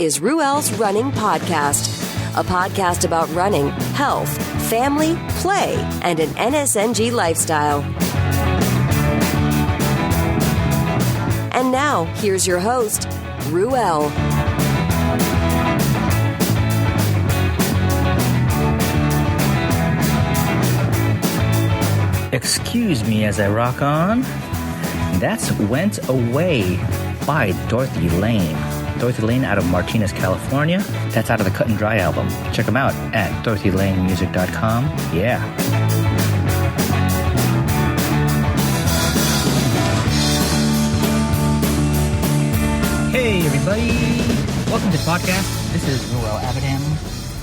is Ruel's Running Podcast, a podcast about running, health, family, play, and an NSNG lifestyle. And now, here's your host, Ruel. Excuse me as I rock on. That's Went Away by Dorothy Lane. Dorothy Lane out of Martinez, California. That's out of the Cut and Dry album. Check them out at dorothylanemusic.com. Yeah. Hey everybody. Welcome to the podcast. This is Ruel Abadam.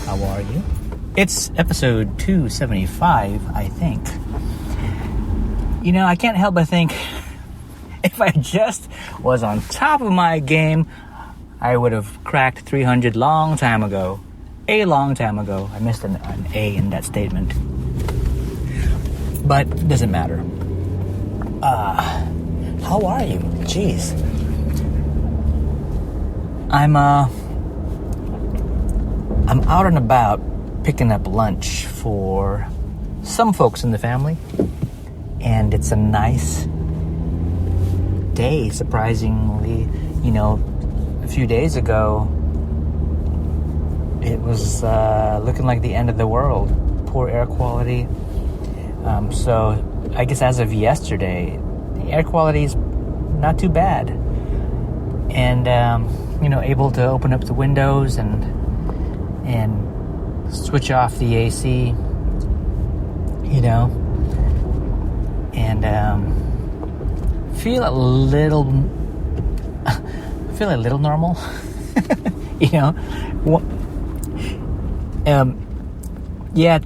How are you? It's episode 275, I think. You know, I can't help but think if I just was on top of my game, I would have cracked 300 long time ago. A long time ago. I missed an A in that statement. But it doesn't matter. How are you? Jeez. I'm out and about picking up lunch for some folks in the family. And it's a nice day, surprisingly. You know, a few days ago, it was looking like the end of the world. Poor air quality. So I guess as of yesterday, the air quality is not too bad. And, you know, able to open up the windows and switch off the AC, you know. And feel a little normal, you know. Yeah.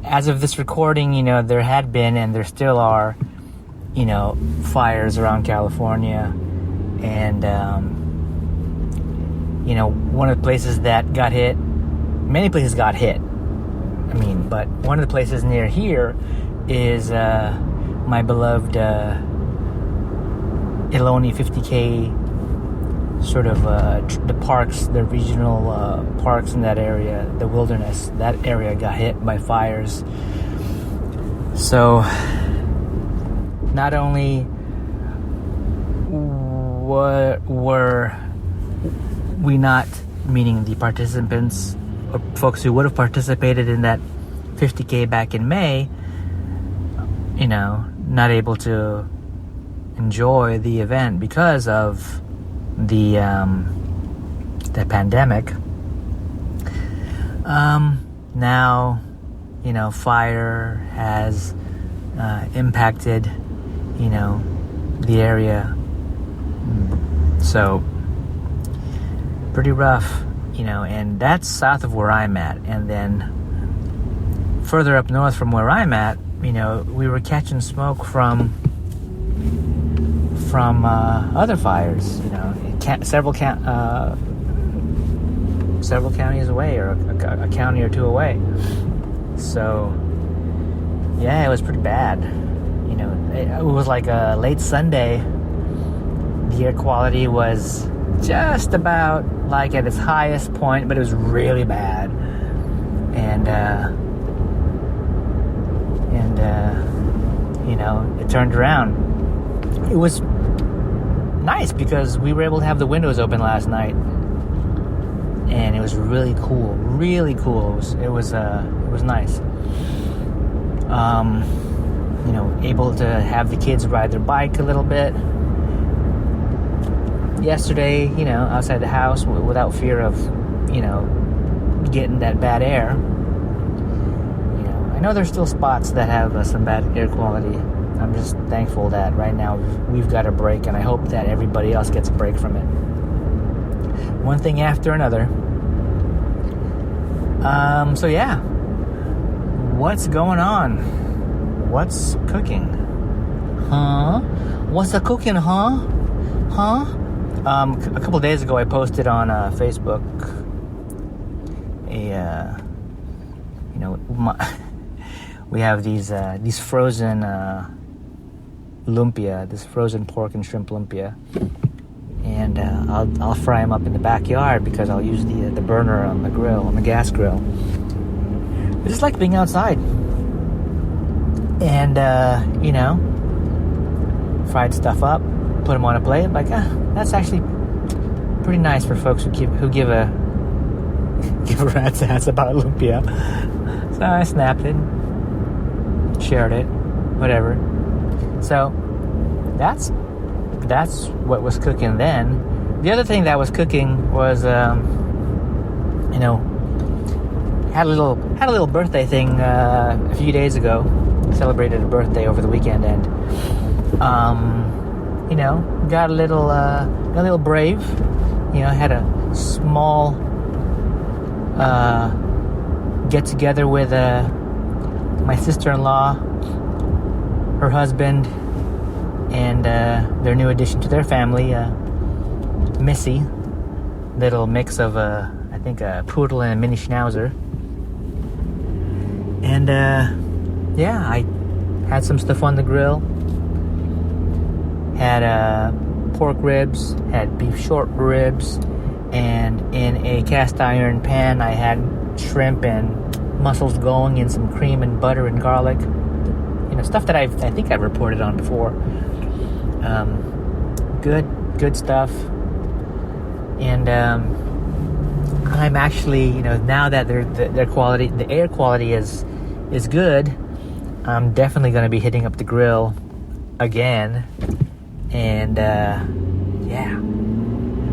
As of this recording, you know, there had been and there still are, you know, fires around California, and you know, one of the places that got hit. Many places got hit. I mean, but one of the places near here is my beloved Iloni 50K sort of the parks, the regional parks in that area, the wilderness, that area got hit by fires. So not only were we not, meaning the participants or folks who would have participated in that 50K back in May, you know, not able to enjoy the event because of the pandemic. Now, you know, fire has impacted, you know, the area. So pretty rough, you know, and that's south of where I'm at. And then further up north from where I'm at, you know, we were catching smoke from other fires, you know, several counties away, or a county or two away. So yeah, it was pretty bad. You know, it was like a late Sunday. The air quality was just about like at its highest point, but it was really bad. And you know, it turned around. It was nice because we were able to have the windows open last night, and it was really cool. It was nice. You know, able to have the kids ride their bike a little bit yesterday, you know, outside the house without fear of, you know, getting that bad air. I know there's still spots that have some bad air quality. I'm just thankful that right now we've got a break, and I hope that everybody else gets a break from it. One thing after another. So yeah. What's going on? What's cooking? Huh? What's a cooking, huh? Huh? A couple days ago I posted on Facebook we have these frozen lumpia, this frozen pork and shrimp lumpia, and I'll fry them up in the backyard because I'll use the burner on the grill, on the gas grill. I just like being outside. And, fried stuff up, put them on a plate. Like, that's actually pretty nice for folks who give a rat's ass about lumpia. So I snapped it, shared it, whatever. So that's what was cooking then. The other thing that was cooking was, had a little birthday thing a few days ago. Celebrated a birthday over the weekend, and got a little brave. Had a small get together with my sister-in-law, her husband, and their new addition to their family, Missy. Little mix of I think a poodle and a mini schnauzer. And I had some stuff on the grill. Had pork ribs, had beef short ribs, and in a cast iron pan I had shrimp and mussels going in some cream and butter and garlic. Stuff that I think I've reported on before. Good stuff. And I'm actually, now that their quality, the air quality is good, I'm definitely going to be hitting up the grill again. And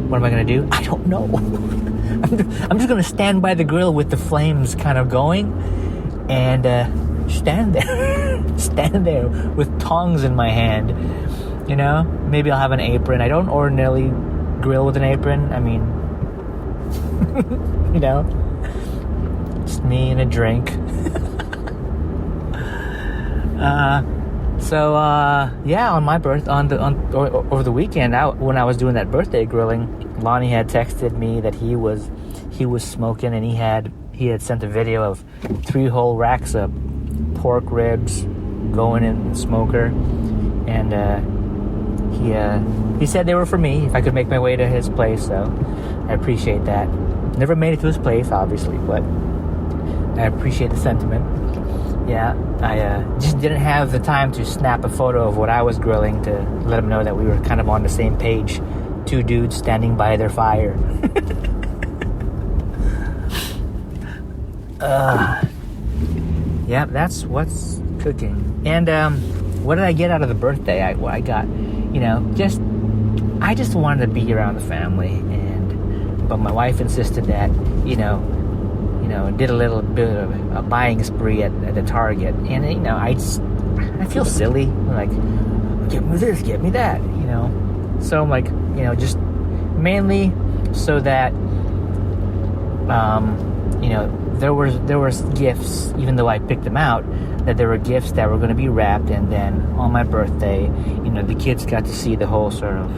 what am I going to do? I don't know. I'm just going to stand by the grill with the flames kind of going and stand there with tongs in my hand. Maybe I'll have an apron. I don't ordinarily grill with an apron. I mean, just me and a drink. On my over the weekend, when I was doing that birthday grilling, Lonnie had texted me that he was smoking, and he had sent a video of 3 whole racks of pork ribs going in the smoker, and he said they were for me if I could make my way to his place. So I appreciate that. Never made it to his place, obviously, but I appreciate the sentiment. Yeah, I just didn't have the time to snap a photo of what I was grilling to let him know that we were kind of on the same page. 2 dudes standing by their fire. That's what's cooking. And what did I get out of the birthday? I got, I just wanted to be around the family, but my wife insisted that, did a little bit of a buying spree at the Target, and I feel silly, like, get me this, get me that, so I'm like, just mainly so that there was gifts, even though I picked them out, that there were gifts that were going to be wrapped, and then on my birthday, the kids got to see the whole sort of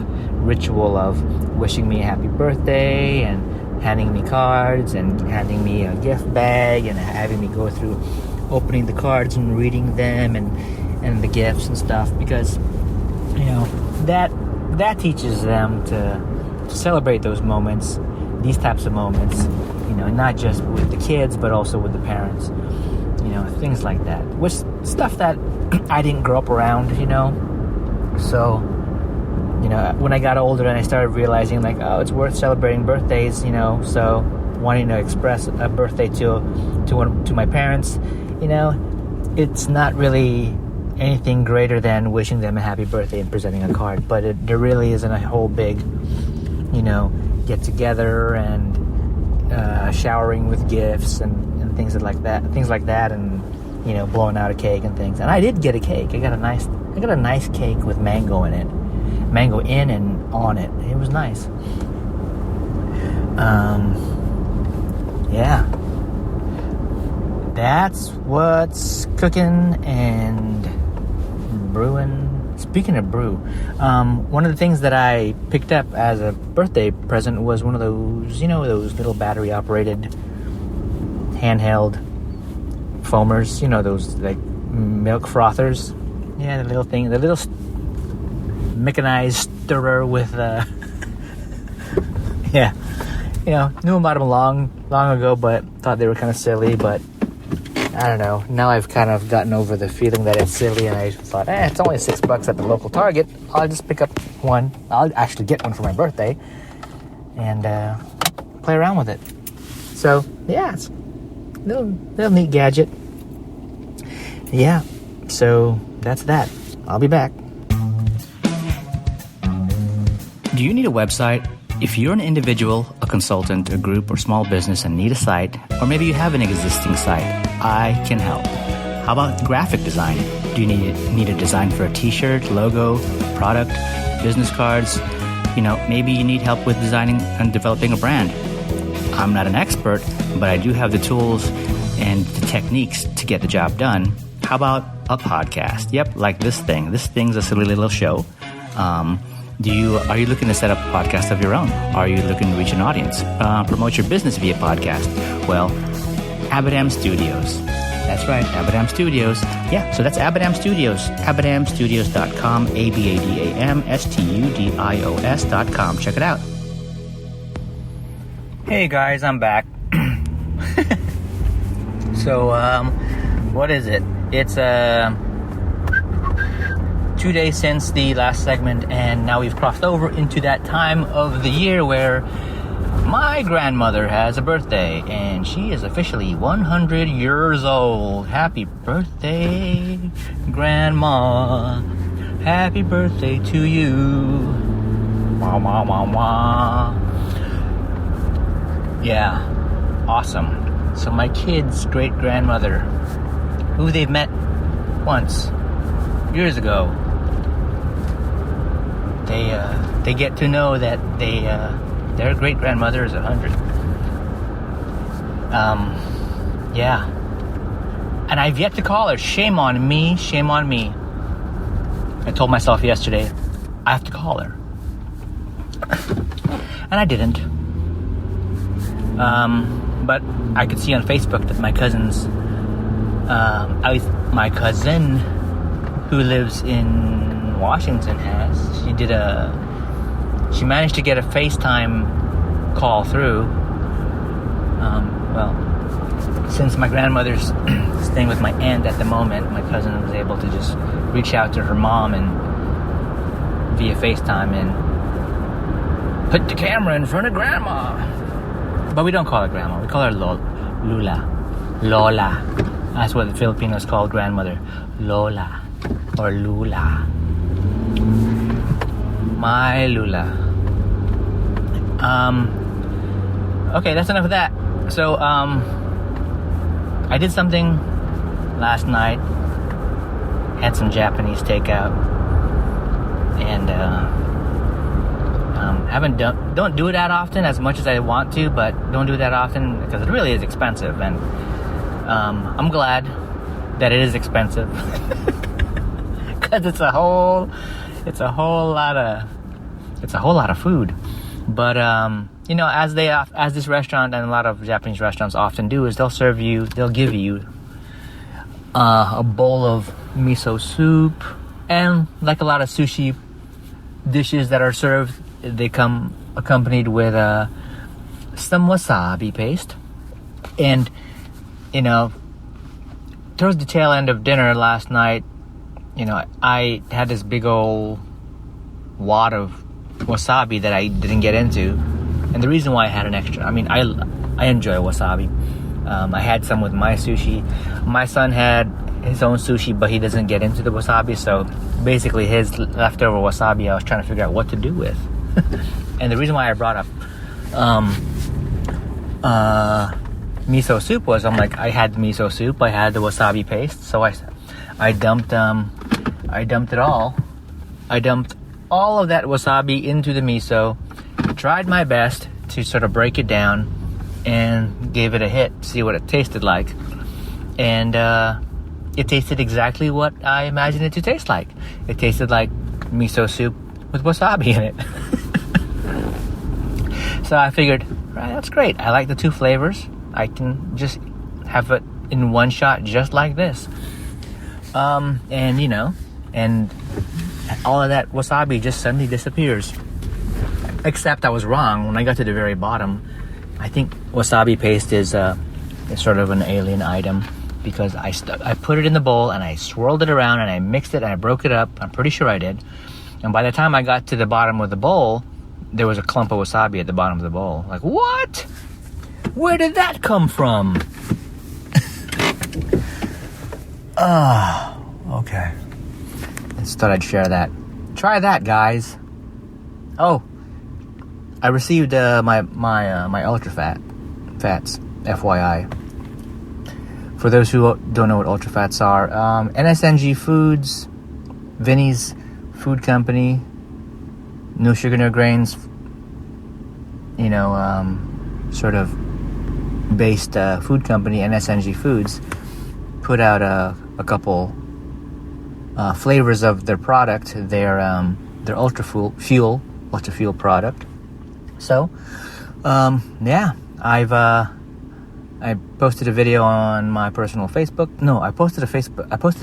ritual of wishing me a happy birthday and handing me cards and handing me a gift bag and having me go through opening the cards and reading them and the gifts and stuff, because that teaches them to celebrate those moments, these types of moments, not just with the kids but also with the parents, things like that, which stuff that I didn't grow up around, so when I got older and I started realizing, like, oh, it's worth celebrating birthdays, so wanting to express a birthday to my parents, it's not really anything greater than wishing them a happy birthday and presenting a card, but there really isn't a whole big, get together and showering with gifts and things like that, and blowing out a cake and things. And I did get a cake. I got a nice cake with mango in and on it. It was nice. That's what's cooking and brewing. Speaking of brew, one of the things that I picked up as a birthday present was one of those, those little battery operated handheld foamers, those like milk frothers. Yeah, the little mechanized stirrer with Yeah. Knew about them long ago, but thought they were kind of silly, but I don't know. Now I've kind of gotten over the feeling that it's silly, and I thought, it's only $6 at the local Target. I'll just pick up one. I'll actually get one for my birthday and play around with it. So, yeah, it's a little neat gadget. Yeah, so that's that. I'll be back. Do you need a website? If you're an individual, a consultant, a group, or small business and need a site, or maybe you have an existing site, I can help. How about graphic design? Do you need a design for a t-shirt, logo, product, business cards? Maybe you need help with designing and developing a brand. I'm not an expert, but I do have the tools and the techniques to get the job done. How about a podcast? Yep, like this thing. This thing's a silly little show. Are you looking to set up a podcast of your own? Are you looking to reach an audience? Promote your business via podcast? Well, Abadam Studios. That's right, Abadam Studios. Yeah, so that's Abadam Studios. AbadamStudios.com, AbadamStudios.com. Check it out. Hey guys, I'm back. So, what is it? It's 2 days since the last segment, and now we've crossed over into that time of the year where my grandmother has a birthday, and she is officially 100 years old. Happy birthday, Grandma. Happy birthday to you. Wah, wah, wah, wah. Yeah, awesome. So my kid's great-grandmother, who they've met once, years ago, they get to know that their great-grandmother is 100. Yeah. And I've yet to call her. Shame on me. I told myself yesterday, I have to call her. And I didn't. But I could see on Facebook that my cousin's, at least my cousin who lives in Washington she managed to get a FaceTime call through. Well, since my grandmother's staying with my aunt at the moment, my cousin was able to just reach out to her mom and via FaceTime and put the camera in front of Grandma. But we don't call her Grandma. We call her Lula. That's what the Filipinos call grandmother. Lola or Lula. My Lula. Okay, that's enough of that. So, I did something last night. Had some Japanese takeout. And, don't do it that often, as much as I want to, but don't do it that often because it really is expensive. And, I'm glad that it is expensive. Because it's a whole lot of food. But as this restaurant and a lot of Japanese restaurants often do, is they'll give you a bowl of miso soup, and like a lot of sushi dishes that are served, they come accompanied with some wasabi paste. And towards the tail end of dinner last night, I had this big old wad of wasabi that I didn't get into. And the reason why I had an extra, I enjoy wasabi. I had some with my sushi. My son had his own sushi, but he doesn't get into the wasabi. So basically his leftover wasabi I was trying to figure out what to do with. And the reason why I brought up miso soup was, I had the miso soup, I had the wasabi paste, so I dumped it all. I dumped all of that wasabi into the miso, tried my best to sort of break it down, and gave it a hit, see what it tasted like. And it tasted exactly what I imagined it to taste like. It tasted like miso soup with wasabi in it. So I figured, right, that's great. I like the two flavors. I can just have it in one shot just like this. And all of that wasabi just suddenly disappears. Except I was wrong. When I got to the very bottom, I think wasabi paste is sort of an alien item, because I put it in the bowl and I swirled it around and I mixed it and I broke it up. I'm pretty sure I did. And by the time I got to the bottom of the bowl, there was a clump of wasabi at the bottom of the bowl. Like, what? Where did that come from? Okay. Just thought I'd share that. Try that, guys. Oh, I received my Ultra Fats, FYI. For those who don't know what Ultra Fats are, NSNG Foods, Vinny's Food Company, no sugar, no grains, sort of based food company, NSNG Foods, put out a couple flavors of their product, their Ultra Fuel product. So, I posted a video on my personal Facebook. No, I posted a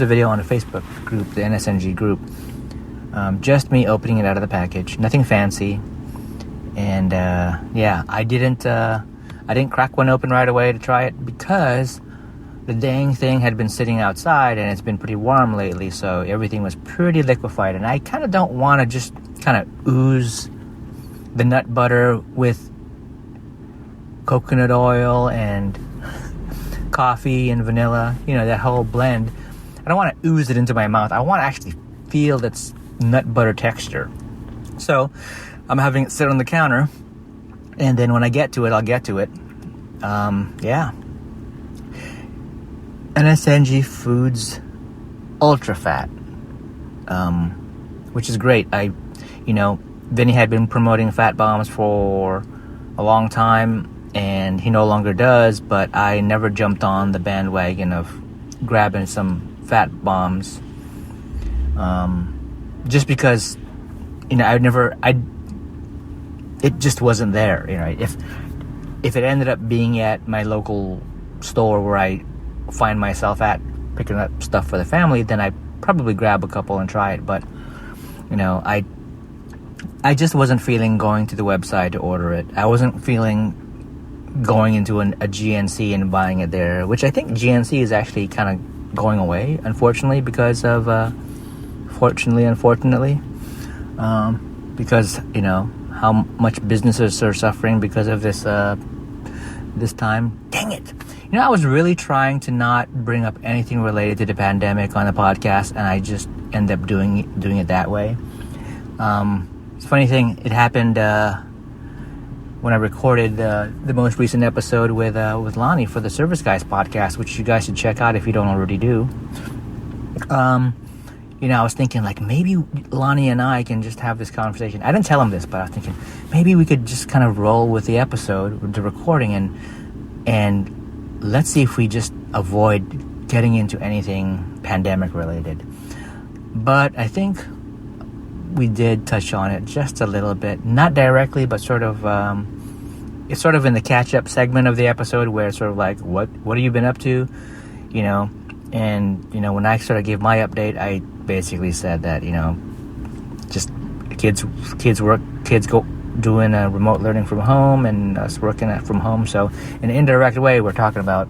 video on a Facebook group, the NSNG group. Just me opening it out of the package, nothing fancy. And I didn't crack one open right away to try it, because the dang thing had been sitting outside and it's been pretty warm lately, so everything was pretty liquefied. And I kind of don't want to just kind of ooze the nut butter with coconut oil and coffee and vanilla, that whole blend. I don't want to ooze it into my mouth. I want to actually feel its nut butter texture. So I'm having it sit on the counter, and then when I get to it, I'll get to it. NSNG Foods Ultra Fat, which is great. Vinny had been promoting fat bombs for a long time, and he no longer does, but I never jumped on the bandwagon of grabbing some fat bombs, just because, it just wasn't there. If it ended up being at my local store where I find myself at picking up stuff for the family, then I'd probably grab a couple and try it. But, I just wasn't feeling going to the website to order it. I wasn't feeling going into a GNC and buying it there, which I think GNC is actually kind of going away, unfortunately, because of, unfortunately, because, how much businesses are suffering because of this time. Dang it. I was really trying to not bring up anything related to the pandemic on the podcast, and I just end up doing it that way. It's a funny thing. It happened when I recorded the most recent episode with Lonnie for the Service Guys podcast, which you guys should check out if you don't already do. I was thinking, like, maybe Lonnie and I can just have this conversation. I didn't tell him this, but I was thinking maybe we could just kind of roll with the episode, with the recording, and let's see if we just avoid getting into anything pandemic related. But I think we did touch on it just a little bit, not directly, but sort of, it's sort of in the catch-up segment of the episode where it's sort of like, what have you been up to, and, when I sort of gave my update, I basically said that, just kids go doing remote learning from home, and us working from home. So in an indirect way, we're talking about,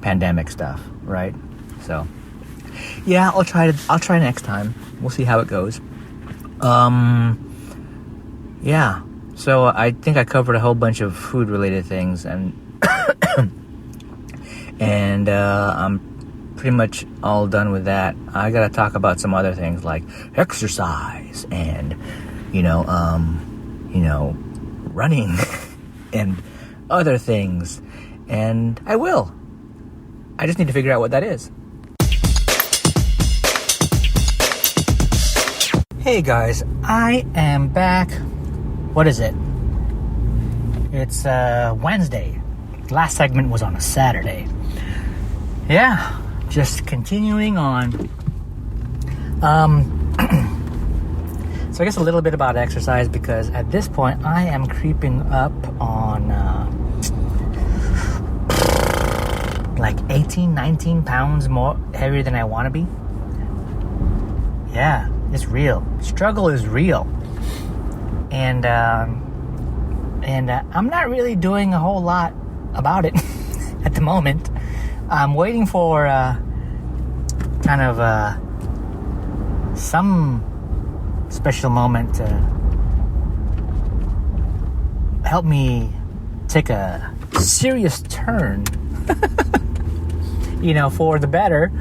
pandemic stuff, right? So yeah, I'll try next time. We'll see how it goes. Yeah. So I think I covered a whole bunch of food related things, and and I'm pretty much all done with that. I gotta talk about some other things like exercise and running and other things, and I will. I just need to figure out what that is. Hey guys, I am back. What is it? It's Wednesday. Last segment was on a Saturday. Yeah, just continuing on. So I guess a little bit about exercise, because at this point I am creeping up on like 18, 19 pounds more heavier than I want to be. Yeah, it's real. Struggle is real. And I'm not really doing a whole lot about it at the moment. I'm waiting for some special moment to help me take a serious turn, for the better,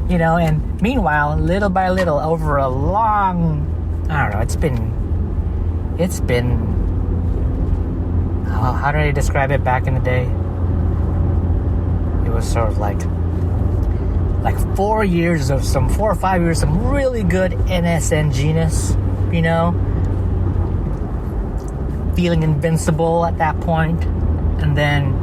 and meanwhile, little by little, over a long, I don't know, it's been, how did I describe it back in the day? It was sort of like 4 or 5 years of some really good NSNG-ness, feeling invincible at that point. And then,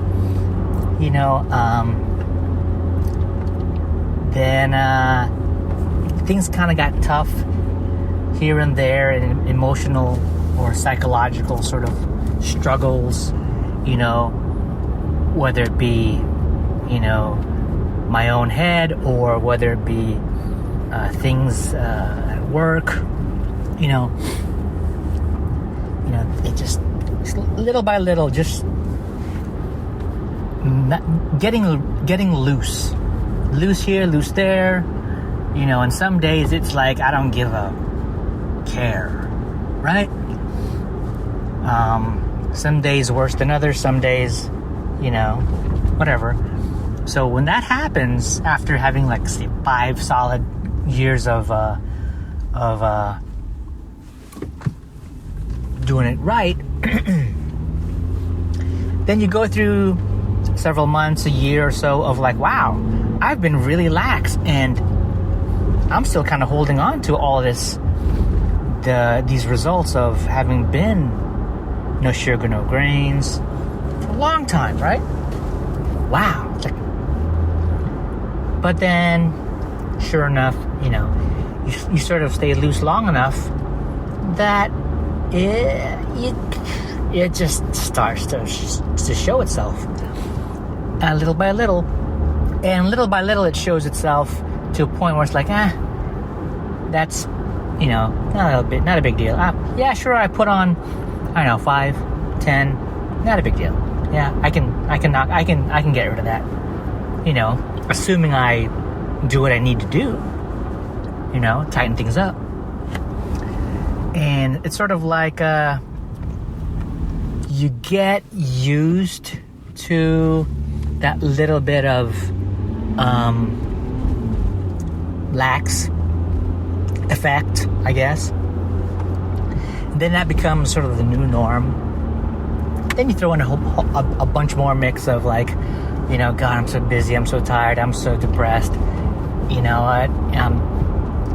things kind of got tough here and there, and emotional or psychological sort of struggles, whether it be, my own head, or whether it be things at work, it just little by little, just getting loose here, loose there, and some days it's like I don't give a care, right? Some days worse than others, some days, whatever. So when that happens, after having say 5 solid years of doing it right, then you go through several months, a year or so of wow, I've been really lax, and I'm still kind of holding on to all these results of having been no sugar, no grains for a long time, right? Wow. But then, sure enough, you sort of stay loose long enough that it just starts to show itself little by little. And little by little, it shows itself to a point where it's that's, not a big deal. Yeah, sure, I put on, I don't know, 5, 10, not a big deal. Yeah, I can get rid of that. Assuming I do what I need to do, tighten things up. And it's sort of like you get used to that little bit of lax effect, I guess. And then that becomes sort of the new norm. Then you throw in a bunch more mix of God, I'm so busy, I'm so tired, I'm so depressed. You know what?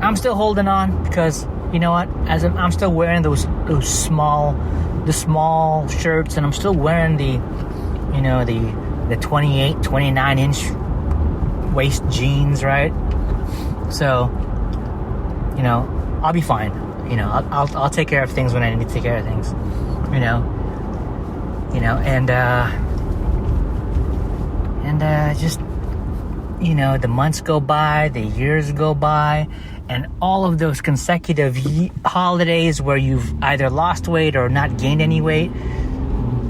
I'm still holding on because, as I'm still wearing those small shirts, and I'm still wearing the 28, 29 inch waist jeans, right? So, I'll be fine. I'll take care of things when I need to take care of things. And just, the months go by, the years go by, and all of those consecutive holidays where you've either lost weight or not gained any weight,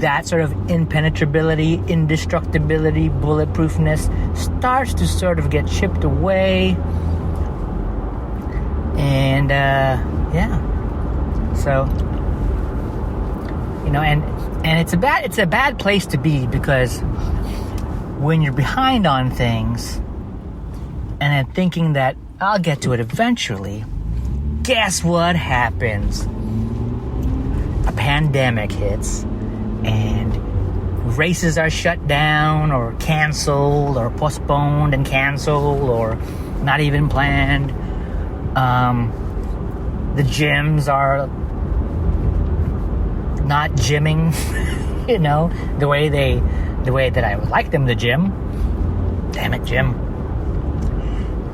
that sort of impenetrability, indestructibility, bulletproofness starts to sort of get chipped away. And, so, and it's a bad place to be, because when you're behind on things and then thinking that I'll get to it eventually, guess what happens? A pandemic hits, and races are shut down or canceled or postponed and canceled or not even planned. The gyms are not gymming, the way that I would like them to gym. Damn it, gym.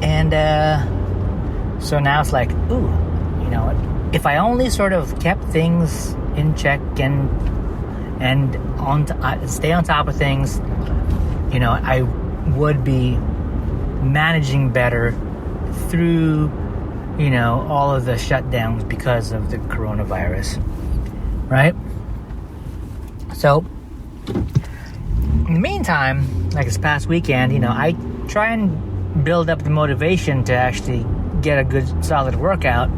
And so now it's like, ooh, if I only sort of kept things in check and stay on top of things, I would be managing better through, all of the shutdowns because of the coronavirus. right? So, in the meantime, like this past weekend, I try and build up the motivation to actually get a good, solid workout.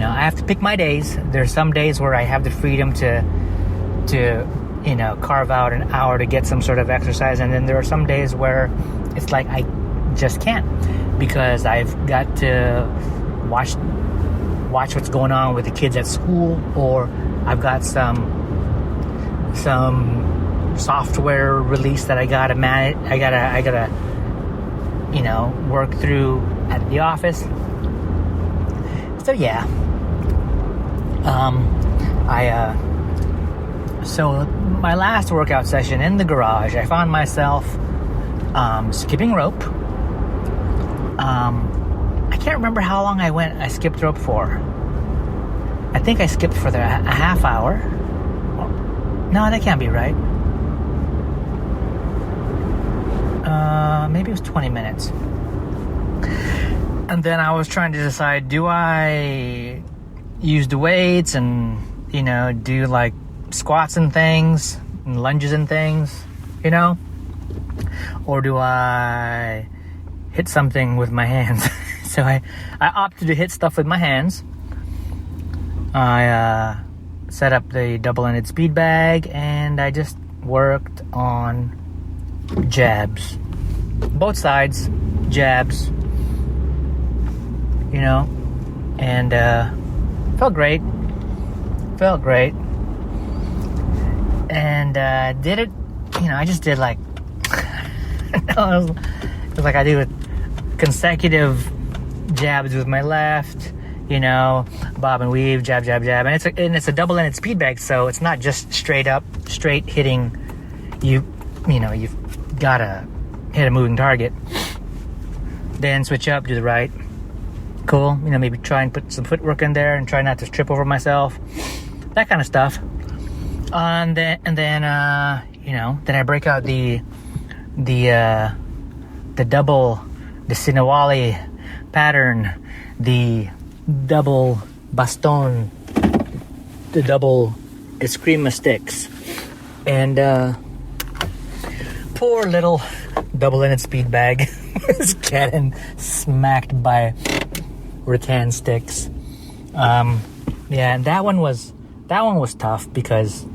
I have to pick my days. There's some days where I have the freedom to carve out an hour to get some sort of exercise, and then there are some days where it's like I just can't, because I've got to watch what's going on with the kids at school, or I've got some software release that I gotta manage. I gotta work through at the office. So yeah, so my last workout session in the garage, I found myself skipping rope. I can't remember how long I skipped rope for. I think I skipped for a half hour. No, that can't be right. Maybe it was 20 minutes. And then I was trying to decide, do I use the weights and, do like squats and things, and lunges and things, or do I hit something with my hands? So I opted to hit stuff with my hands. I set up the double-ended speed bag, and I just worked on jabs. Both sides, jabs. And felt great. And did it, I just did like, it was like I do consecutive jabs with my left, bob and weave, jab, jab, jab. And it's a double-ended speed bag, so it's not just straight hitting. You've got to hit a moving target. Then switch up, do the right. Cool. Maybe try and put some footwork in there and try not to trip over myself. That kind of stuff. And then I break out the double, the Sinawali pattern, the double baston, the double Eskrima sticks, and poor little double-ended speed bag was getting smacked by rattan sticks. And that one was tough because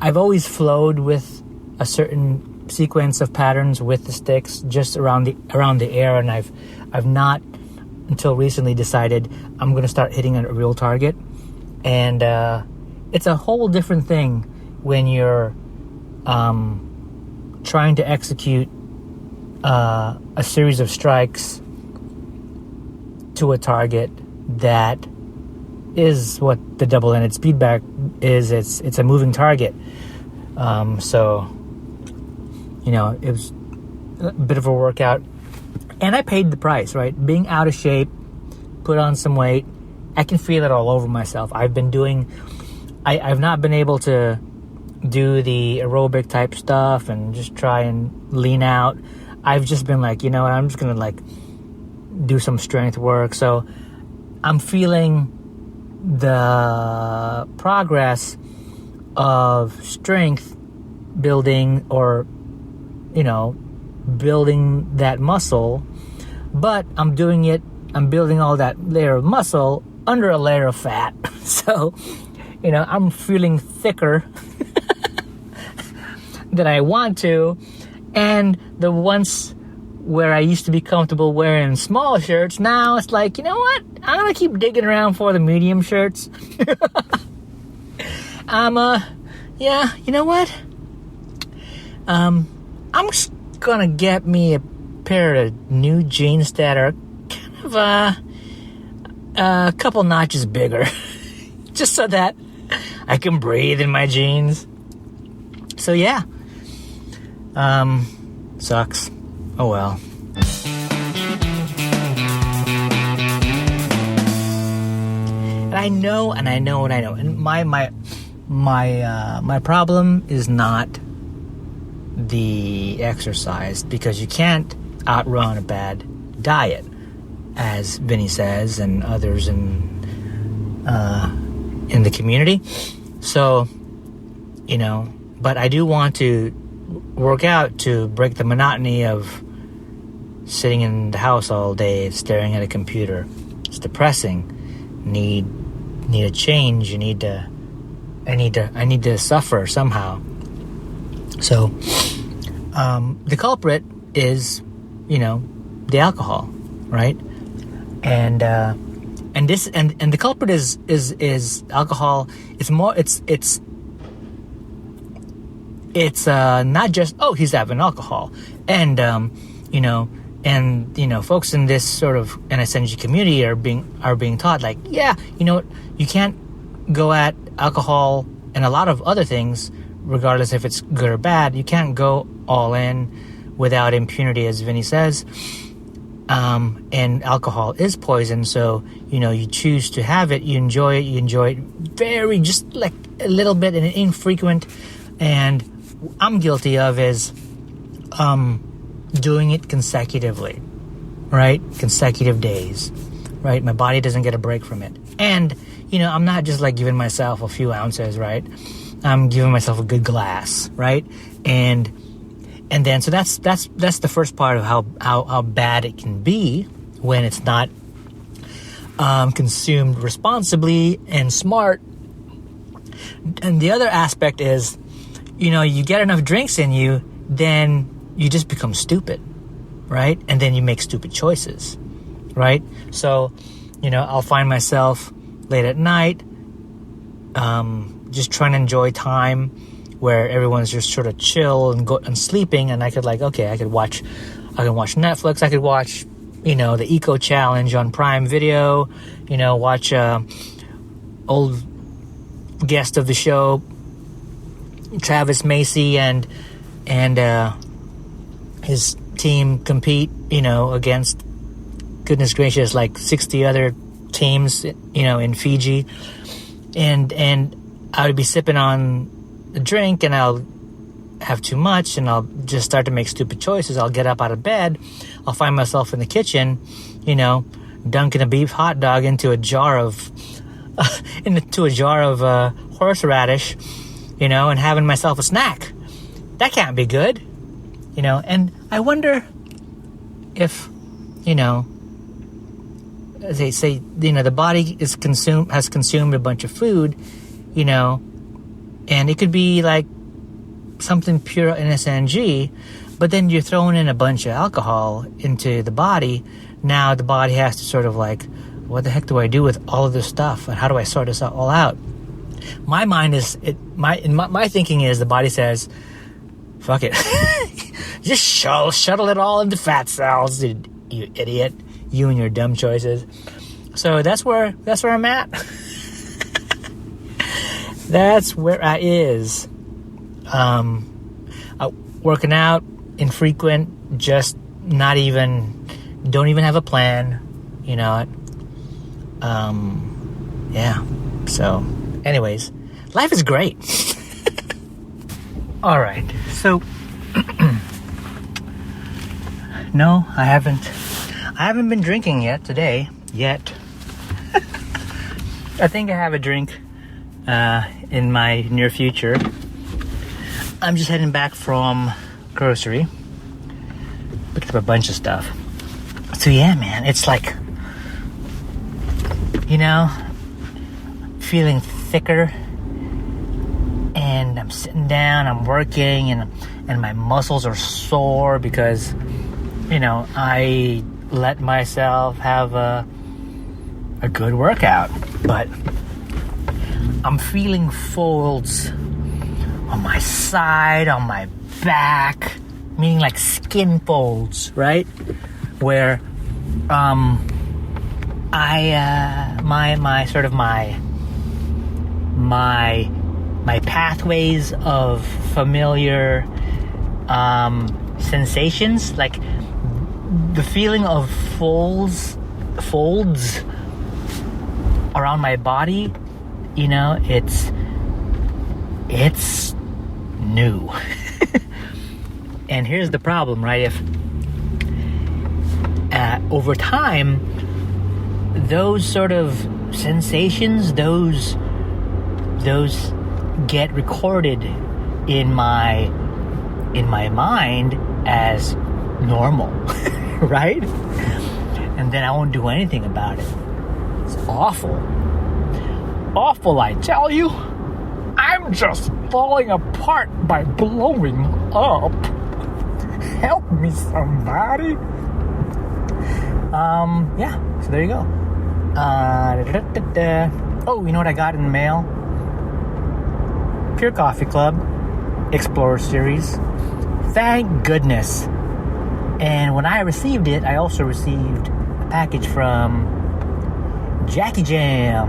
I've always flowed with a certain sequence of patterns with the sticks just around the air, and I've not until recently decided I'm going to start hitting a real target. And it's a whole different thing when you're trying to execute a series of strikes to a target that is what the double-ended speed bag is. It's a moving target. So it was a bit of a workout, and I paid the price, right? Being out of shape, put on some weight. I can feel it all over myself. I've not been able to do the aerobic type stuff and just try and lean out. I've just been like, I'm just gonna do some strength work. So I'm feeling the progress of strength building, or building that muscle, but I'm building all that layer of muscle under a layer of fat. So I'm feeling thicker than I want to, and the once where I used to be comfortable wearing small shirts, now it's like, you know what? I'm gonna keep digging around for the medium shirts. You know what? I'm just gonna get me a pair of new jeans that are kind of a couple notches bigger, just so that I can breathe in my jeans. So yeah, sucks. Oh well. And I know. And my problem is not the exercise, because you can't outrun a bad diet. as Vinny says, and others in the community. So, but I do want to work out to break the monotony of sitting in the house all day staring at a computer. It's depressing. Need a change. I need to suffer somehow. So the culprit is the alcohol, right? And the culprit is alcohol. It's not just, he's having alcohol, and folks in this sort of NSNG community are being taught, like, you can't go at alcohol and a lot of other things, regardless if it's good or bad. You can't go all in without impunity, as Vinny says. And alcohol is poison, so you choose to have it, you enjoy it very, just like a little bit, and infrequent. And I'm guilty of is doing it consecutively, right? Consecutive days, right? My body doesn't get a break from it. And I'm not just like giving myself a few ounces, right? I'm giving myself a good glass, right? And then, so that's the first part of how bad it can be when it's not consumed responsibly and smart. And the other aspect is, you get enough drinks in you, then you just become stupid, right? And then you make stupid choices, right? So, I'll find myself late at night, just trying to enjoy time where everyone's just sort of chill and sleeping, and I could watch Netflix, I could watch, the Eco Challenge on Prime Video, watch old guest of the show, Travis Macy, and his team compete, against, goodness gracious, like 60 other teams, in Fiji, and I would be sipping on a drink, and I'll have too much, and I'll just start to make stupid choices. I'll get up out of bed, I'll find myself in the kitchen, dunking a beef hot dog into a jar of horseradish, and having myself a snack. That can't be good, and I wonder if, as they say, the body has consumed a bunch of food, and it could be like something pure NSNG, but then you're throwing in a bunch of alcohol into the body. Now the body has to sort of like, what the heck do I do with all of this stuff? And how do I sort this all out? My mind is, my thinking is, the body says, fuck it. Just shuttle it all into fat cells, you idiot. You and your dumb choices. So that's where I'm at. That's where I is. Working out, infrequent, just don't even have a plan. Yeah. So, anyways, life is great. All right. So, no, I haven't been drinking yet today. I think I have a drink in my near future. I'm just heading back from grocery. Picked up a bunch of stuff. So yeah, man, it's like, feeling thicker, and I'm sitting down, I'm working, and my muscles are sore because, I let myself have a good workout, but I'm feeling folds on my side, on my back, meaning like skin folds, right? Where my pathways of familiar sensations, like the feeling of folds around my body, it's new. And here's the problem, right? If over time those sort of sensations, those get recorded in my mind as normal, right? And then I won't do anything about it. It's awful. Awful, I tell you. I'm just falling apart by blowing up. Help me, somebody. Yeah, so there you go. Oh, you know what I got in the mail? Pure Coffee Club Explorer Series. Thank goodness. And when I received it, I also received a package from Jackie Jones,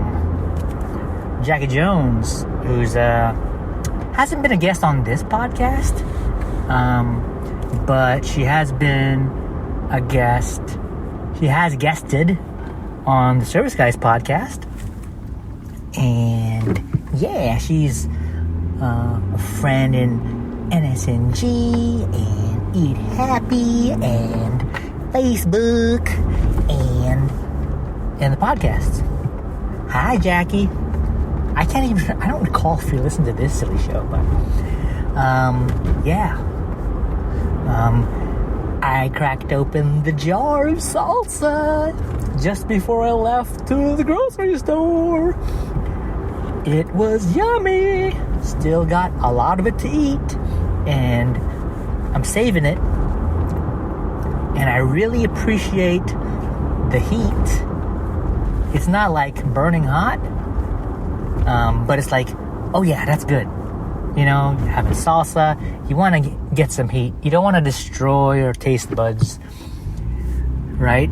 who's hasn't been a guest on this podcast, but she has been a guest. She has guested on the Service Guys podcast, and yeah, she's a friend in NSNG and Eat Happy and Facebook and the podcasts. Hi, Jackie. I don't recall if you listened to this silly show, but yeah. I cracked open the jar of salsa just before I left to the grocery store. It was yummy. Still got a lot of it to eat, and I'm saving it. And I really appreciate the heat. It's not like burning hot, but it's like, oh yeah, that's good. You know, you're having salsa, you want to get some heat. You don't want to destroy your taste buds, right?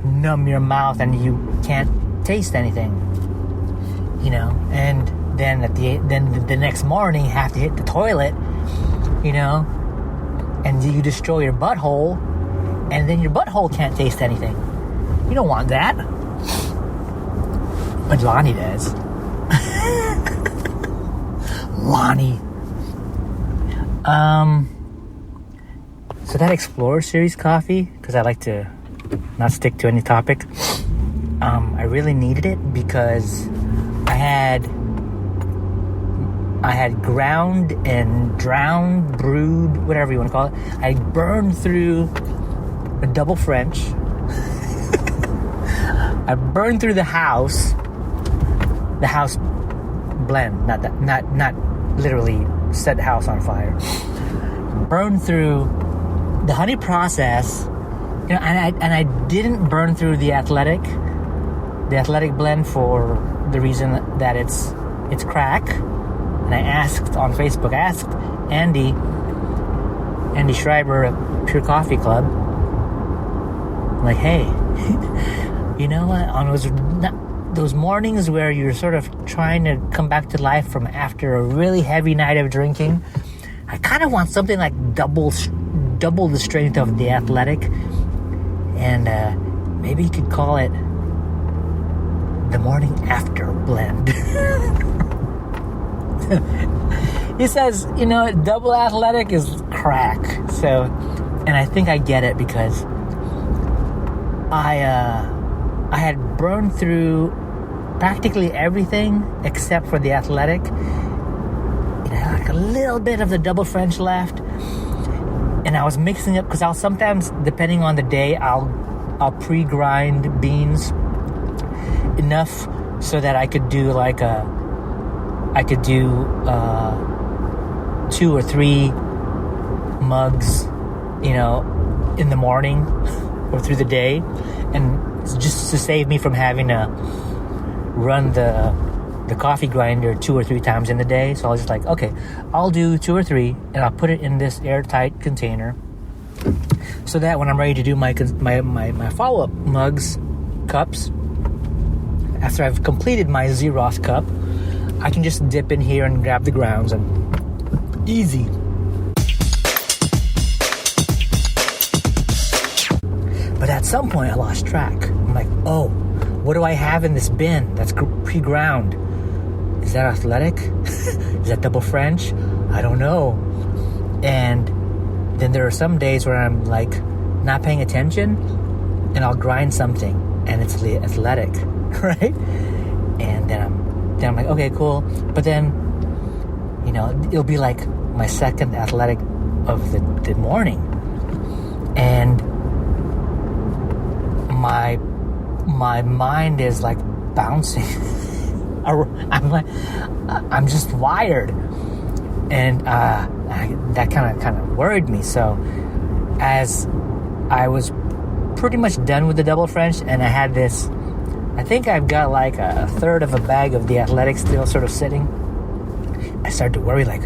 Numb your mouth and you can't taste anything, you know. And then the next morning you have to hit the toilet, you know, and you destroy your butthole, and then your butthole can't taste anything. You don't want that. But Lonnie does. Lonnie. So that Explorer Series coffee, because I like to not stick to any topic, I really needed it because I had ground and drowned, brewed, whatever you want to call it. I burned through a double French. I burned through the house blend, not literally set the house on fire. Burned through the honey process, you know, and I didn't burn through the athletic blend for the reason that it's crack. And I asked on Facebook, Andy Schreiber at Pure Coffee Club, like, hey, you know what, on those mornings where you're sort of trying to come back to life from after a really heavy night of drinking, I kind of want something like double the strength of the athletic, and maybe you could call it the morning after blend. He says, you know, double athletic is crack. So, and I think I get it because I had burned through practically everything except for the athletic. It had like a little bit of the double French left, and I was mixing up because I'll sometimes, depending on the day, I'll pre-grind beans enough so that I could do 2 or 3 mugs, you know, in the morning or through the day, and just to save me from having to run the coffee grinder 2 or 3 times in the day. So I was just like, okay, I'll do 2 or 3, and I'll put it in this airtight container so that when I'm ready to do my follow-up cups, after I've completed my Zeros cup, I can just dip in here and grab the grounds, and easy. But at some point I lost track. I'm like, oh, what do I have in this bin that's pre-ground? Is that athletic? Is that double French? I don't know. And then there are some days where I'm like not paying attention, and I'll grind something, and it's athletic, right? And then I'm like, okay, cool. But then, it'll be like my second athletic of the morning, and my mind is like bouncing. I'm just wired, and that kind of worried me. So as I was pretty much done with the double French, and I had this, I think I've got like a third of a bag of the Athletic still sort of sitting, I started to worry, like,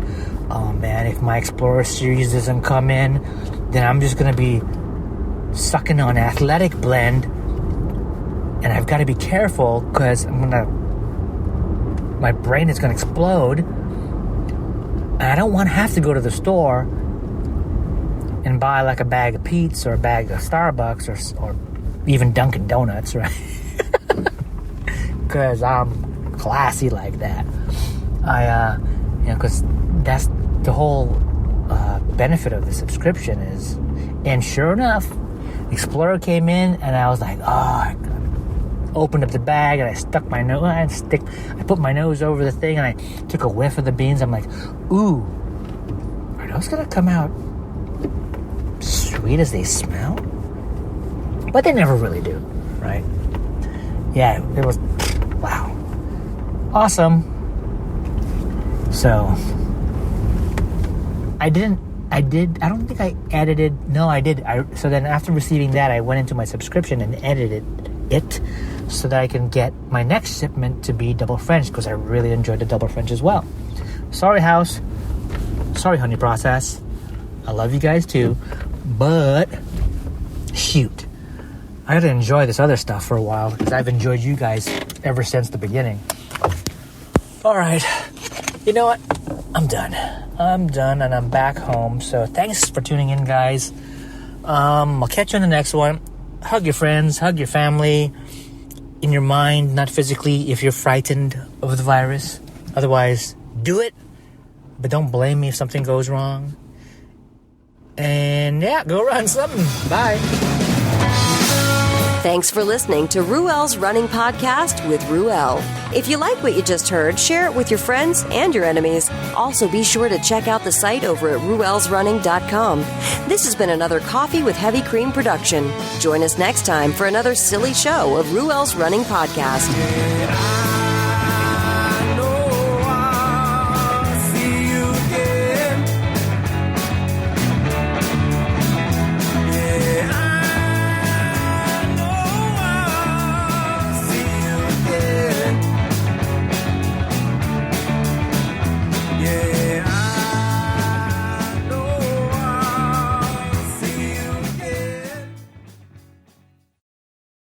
oh man, if my Explorer series doesn't come in, then I'm just going to be sucking on Athletic blend, and I've got to be careful because my brain is going to explode, and I don't want to have to go to the store and buy like a bag of Pete's or a bag of Starbucks or even Dunkin' Donuts, right? Because I'm classy like that. Because that's the whole benefit of the subscription is. And sure enough, Explorer came in, and I was like, I opened up the bag, and I stuck my nose, I put my nose over the thing, and I took a whiff of the beans. I'm like, ooh, are those gonna come out sweet as they smell? But they never really do, right? Yeah, it was, wow, awesome. So I don't think I edited. No, I did. So then after receiving that, I went into my subscription and edited it so that I can get my next shipment to be double French, because I really enjoyed the double French as well. Sorry, house. Sorry, honey process. I love you guys too. But shoot, I gotta enjoy this other stuff for a while, because I've enjoyed you guys ever since the beginning. Alright, you know what? I'm done and I'm back home. So thanks for tuning in, guys. I'll catch you on the next one. Hug your friends, hug your family, in your mind, not physically, if you're frightened of the virus. Otherwise, do it, but don't blame me if something goes wrong. And yeah, go run something. Bye. Thanks for listening to Ruel's Running Podcast with Ruel. If you like what you just heard, share it with your friends and your enemies. Also, be sure to check out the site over at ruelsrunning.com. This has been another Coffee with Heavy Cream production. Join us next time for another silly show of Ruel's Running Podcast.